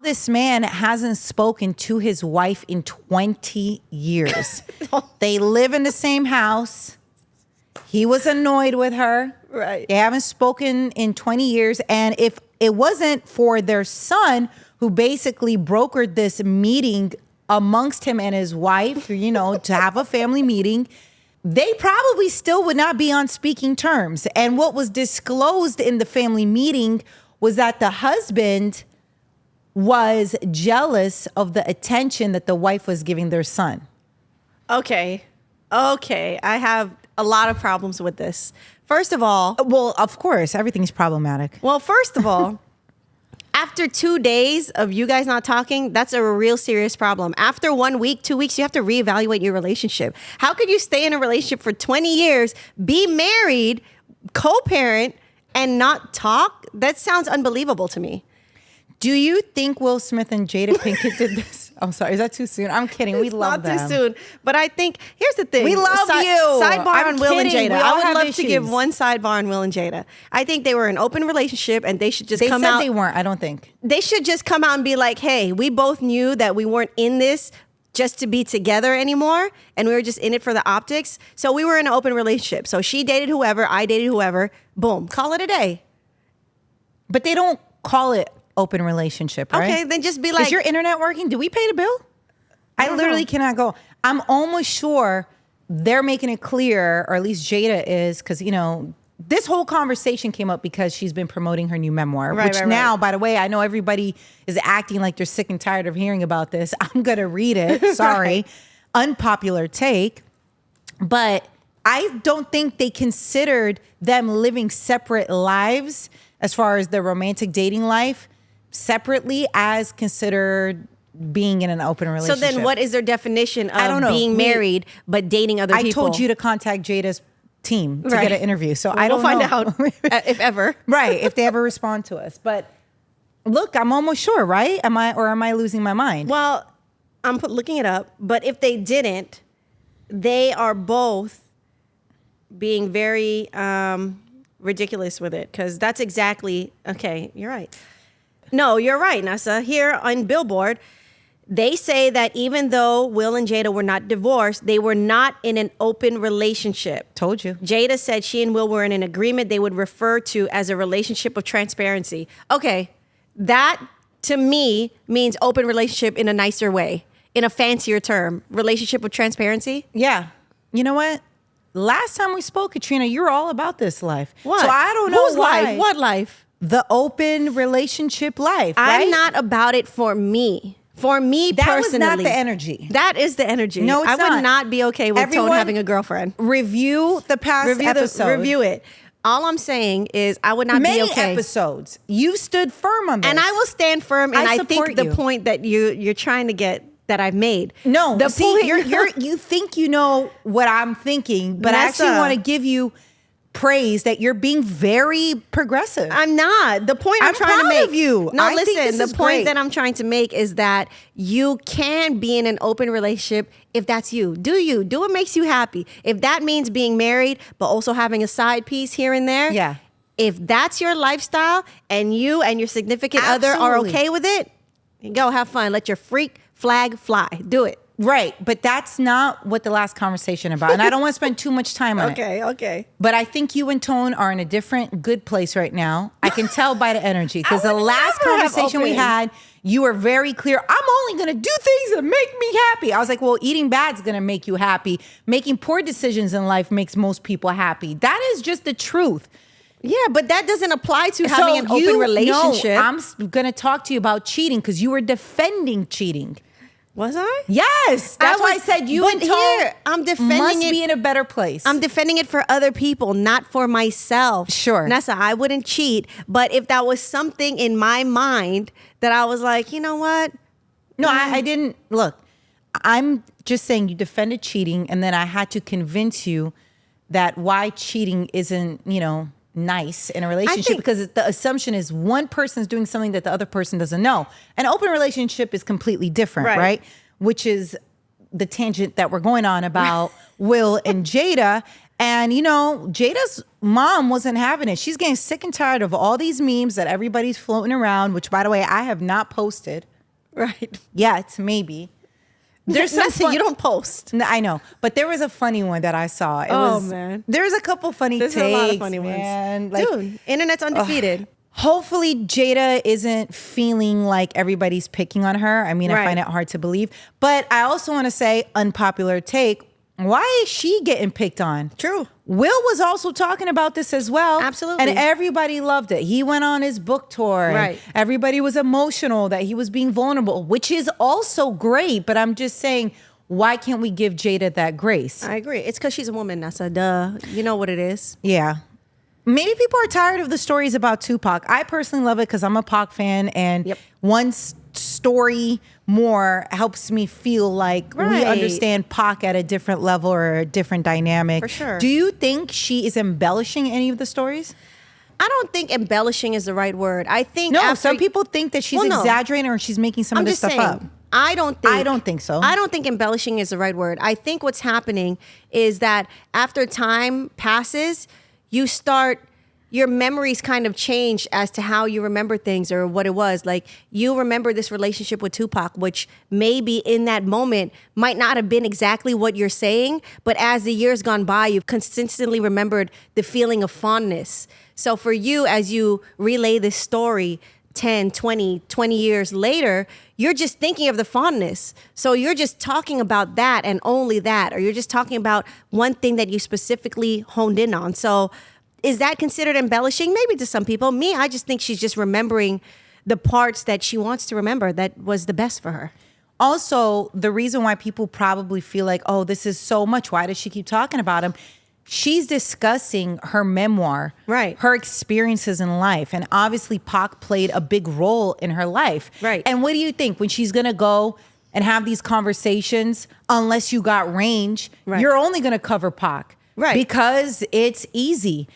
this man hasn't spoken to his wife in 20 years. They live in the same house. He was annoyed with her. Right. They haven't spoken in 20 years. And if it wasn't for their son, who basically brokered this meeting amongst him and his wife, you know, to have a family meeting, they probably still would not be on speaking terms. And what was disclosed in the family meeting was that the husband was jealous of the attention that the wife was giving their son. Okay. I have a lot of problems with this. First of all, Well, of course, everything's problematic. After 2 days of you guys not talking, that's a real serious problem. After 1 week, 2 weeks, you have to reevaluate your relationship. How could you stay in a relationship for 20 years, be married, co-parent, and not talk? That sounds unbelievable to me. Do you think Will Smith and Jada Pinkett did this? I'm sorry, is that too soon? I'm kidding. We love them. Not too soon. But I think, here's the thing. We love you. Sidebar I'm on Will and kidding. Jada. We all I would have love to give issues. one sidebar on Will and Jada. I think they were in an open relationship and they should just They come said out. they weren't, I don't think. They should just come out and be like, hey, we both knew that we weren't in this just to be together anymore. And we were just in it for the optics. So we were in an open relationship. So she dated whoever, I dated whoever. Boom. Call it a day. But they don't call it open relationship, right? Okay, then just be like, is your internet working? Do we pay the bill? I don't literally know. cannot go. I'm almost sure they're making it clear, or at least Jada is, because, you know, this whole conversation came up because she's been promoting her new memoir, Right, which right, now, right. by the way, I know everybody is acting like they're sick and tired of hearing about this. I'm going to read it. Sorry. Right. Unpopular take. But I don't think they considered them living separate lives as far as their romantic dating life separately as considered being in an open so relationship. then what is their definition I don't of know. being married but dating other I people? told you to contact Jada's team to Right. get an interview. So I don't We'll find know. out if ever. Right, if they ever respond to us. But look, I'm almost sure, right? Am I losing my mind? Well, I'm looking it up, but if they didn't, they are both being very ridiculous with it, because that's exactly, okay, you're right. No, you're right, Nessa. Here on Billboard, they say that even though Will and Jada were not divorced, they were not in an open relationship. Told you. Jada said she and Will were in an agreement they would refer to as a relationship of transparency. Okay, that to me means open relationship in a nicer way, in a fancier term. Relationship of transparency. Yeah. You know what? Last time we spoke, Katrina, you were all about this life. What? So I don't know Whose why. life? What life? The open relationship life, I'm right? not about it for me. For me That personally. was not the energy. That is the energy. No, it's I would not. not be okay with Everyone Tone having a girlfriend. Review the past episode. Review it. All I'm saying is I would not Many be okay. episodes. You stood firm on this. And I will stand firm. And I I support think the you. point that you're trying to get that I've made. No, the see, point you think you know what I'm thinking, but I Nessa. actually want to give you praise that you're being very progressive. I'm not. The point I'm trying to proud make of you. No, I think listen. this The is point great. that I'm trying to make is that you can be in an open relationship if that's you. Do you? Do what makes you happy. If that means being married, but also having a side piece here and there. Yeah. If that's your lifestyle and you and your significant other are Absolutely. okay with it, go have fun. Let your freak flag fly. Do it. Right, but that's not what the last conversation about. And I don't want to spend too much time on it. Okay. But I think you and Tone are in a different good place right now. I can tell by the energy. Because the would last never have conversation we open. had, you were very clear. I'm only going to do things that make me happy. I was like, well, eating bad's going to make you happy. Making poor decisions in life makes most people happy. That is just the truth. Yeah, but that doesn't apply to having an open relationship. No, I'm going to talk to you about cheating because you were defending cheating. Was I? Yes, that's why I said you but and Tone here, I'm defending must it. be in a better place. I'm defending it for other people, not for myself. Sure. Nessa, I wouldn't cheat. But if that was something in my mind that I was like, you know what? No, I didn't. Look, I'm just saying you defended cheating, and then I had to convince you that why cheating isn't, nice in a relationship, think- because the assumption is one person's doing something that the other person doesn't know. An open relationship is completely different, right? Which is the tangent that we're going on about Will and Jada. And, Jada's mom wasn't having it. She's getting sick and tired of all these memes that everybody's floating around, which, by the way, I have not posted. Right. Yet, maybe. There's something you don't post. No, I know, but there was a funny one that I saw. Man. There's a couple funny takes, a lot of funny man. ones. Dude, internet's undefeated. Hopefully Jada isn't feeling like everybody's picking on her. I mean, I find it hard to believe. But I also want to say, unpopular take, why is she getting picked on? True. Will was also talking about this as well. Absolutely. And everybody loved it. He went on his book tour. Right. Everybody was emotional that he was being vulnerable, which is also great. But I'm just saying, why can't we give Jada that grace? I agree. It's because she's a woman, Nessa. Duh. You know what it is. Yeah. Maybe people are tired of the stories about Tupac. I personally love it because I'm a Pac fan, and one story more helps me feel like we understand Pac at a different level or a different dynamic. For sure. Do you think she is embellishing any of the stories? I don't think embellishing is the right word. I think some people think that she's exaggerating or she's making some of this stuff up. I don't think so. I don't think embellishing is the right word. I think what's happening is that after time passes, your memories kind of change as to how you remember things or what it was. Like, you remember this relationship with Tupac, which maybe in that moment might not have been exactly what you're saying, but as the years gone by, you've consistently remembered the feeling of fondness. So for you, as you relay this story 10, 20 years later, you're just thinking of the fondness. So you're just talking about that and only that, or you're just talking about one thing that you specifically honed in on. So is that considered embellishing? Maybe to some people. Me, I just think she's just remembering the parts that she wants to remember that was the best for her. Also, the reason why people probably feel like, oh, this is so much, why does she keep talking about him? She's discussing her memoir, her experiences in life. And obviously Pac played a big role in her life. Right. And what do you think when she's going to go and have these conversations, unless you got range, you're only going to cover Pac. Right. Because it's easy.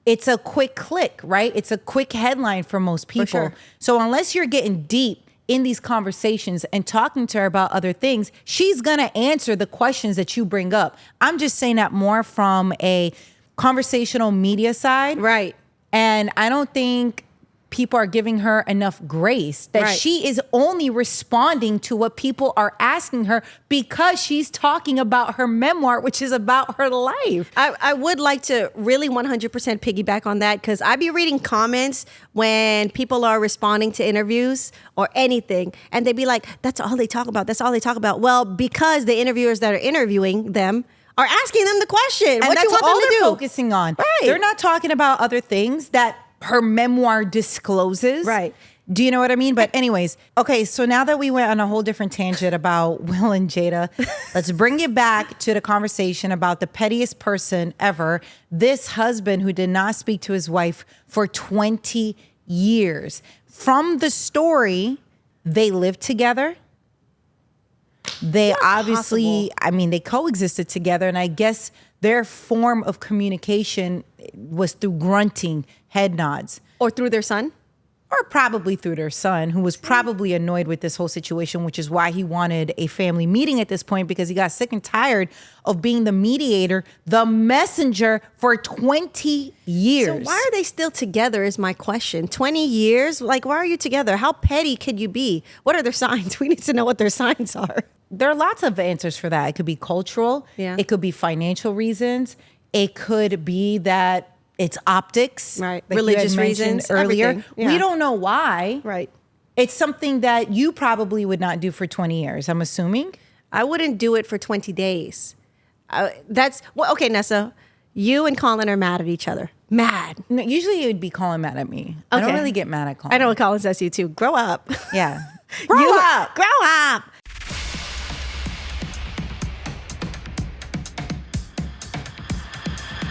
It's a quick click, right? It's a quick headline for most people. For sure. So unless you're getting deep in these conversations and talking to her about other things, she's going to answer the questions that you bring up. I'm just saying that more from a conversational media side. Right. And I don't think people are giving her enough grace that she is only responding to what people are asking her because she's talking about her memoir, which is about her life. I would like to really 100% piggyback on that, because I be reading comments when people are responding to interviews or anything, and they be like, that's all they talk about. That's all they talk about. Well, because the interviewers that are interviewing them are asking them the question. And what that's you want all them to they're do? focusing on. Right. They're not talking about other things that her memoir discloses. Right. Do you know what I mean? But anyways, okay, so now that we went on a whole different tangent about Will and Jada, let's bring it back to the conversation about the pettiest person ever, this husband who did not speak to his wife for 20 years. From the story, they lived together. They obviously, they coexisted together, and I guess their form of communication was through grunting, head nods. Or through their son? Or probably through their son, who was probably annoyed with this whole situation, which is why he wanted a family meeting at this point, because he got sick and tired of being the mediator, the messenger for 20 years. So why are they still together is my question. 20 years? Like, why are you together? How petty could you be? What are their signs? We need to know what their signs are. There are lots of answers for that. It could be cultural. Yeah. It could be financial reasons. It could be that it's optics. Right. Like Religious you had mentioned reasons. earlier. Everything. Yeah. We don't know why. Right. It's something that you probably would not do for 20 years, I'm assuming. I wouldn't do it for 20 days. Okay, Nessa. You and Colin are mad at each other. Mad. No, usually it would be Colin mad at me. I don't really get mad at Colin. I know what Colin says to you too. Grow up. Yeah. Grow up. Grow up.